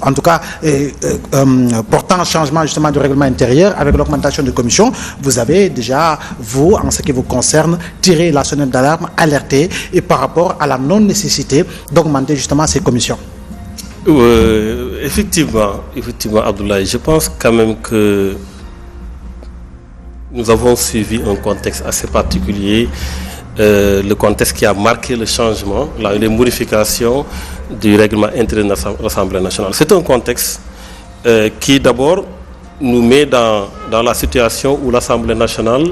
en tout cas portant changement justement du règlement intérieur avec l'augmentation de commissions, vous avez déjà, vous, en ce qui vous concerne, tiré la sonnette d'alarme, alerté et par rapport à la non-nécessité d'augmenter justement ces commissions. Effectivement, Abdoulaye, je pense quand même que nous avons suivi un contexte assez particulier, le contexte qui a marqué le changement, les modifications du règlement intérieur de l'Assemblée nationale. C'est un contexte qui d'abord nous met dans la situation où l'Assemblée nationale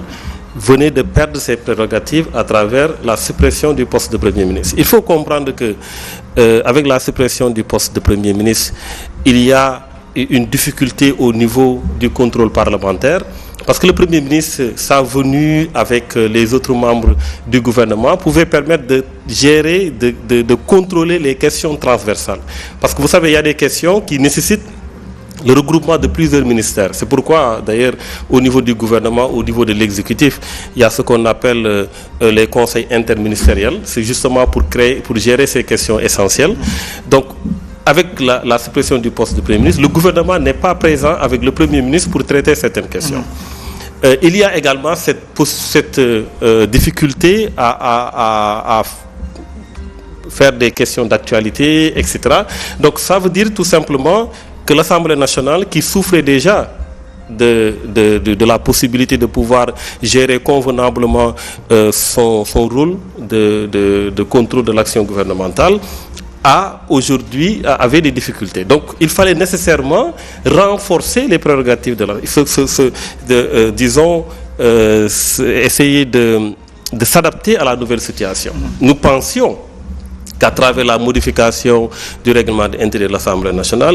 venait de perdre ses prérogatives à travers la suppression du poste de Premier ministre. Il faut comprendre que avec la suppression du poste de Premier ministre, il y a une difficulté au niveau du contrôle parlementaire, parce que le Premier ministre, sa venue avec les autres membres du gouvernement pouvait permettre de gérer, de contrôler les questions transversales. Parce que vous savez, il y a des questions qui nécessitent le regroupement de plusieurs ministères. C'est pourquoi, d'ailleurs, au niveau du gouvernement, au niveau de l'exécutif, il y a ce qu'on appelle les conseils interministériels. C'est justement pour gérer ces questions essentielles. Donc, avec la suppression du poste de Premier ministre, le gouvernement n'est pas présent avec le Premier ministre pour traiter certaines questions. Il y a également cette difficulté à faire des questions d'actualité, etc. Donc, ça veut dire tout simplement que l'Assemblée nationale, qui souffrait déjà de la possibilité de pouvoir gérer convenablement son rôle de contrôle de l'action gouvernementale, avait des difficultés. Donc, il fallait nécessairement renforcer les prérogatives essayer de s'adapter à la nouvelle situation. Nous pensions qu'à travers la modification du règlement intérieur de l'Assemblée nationale,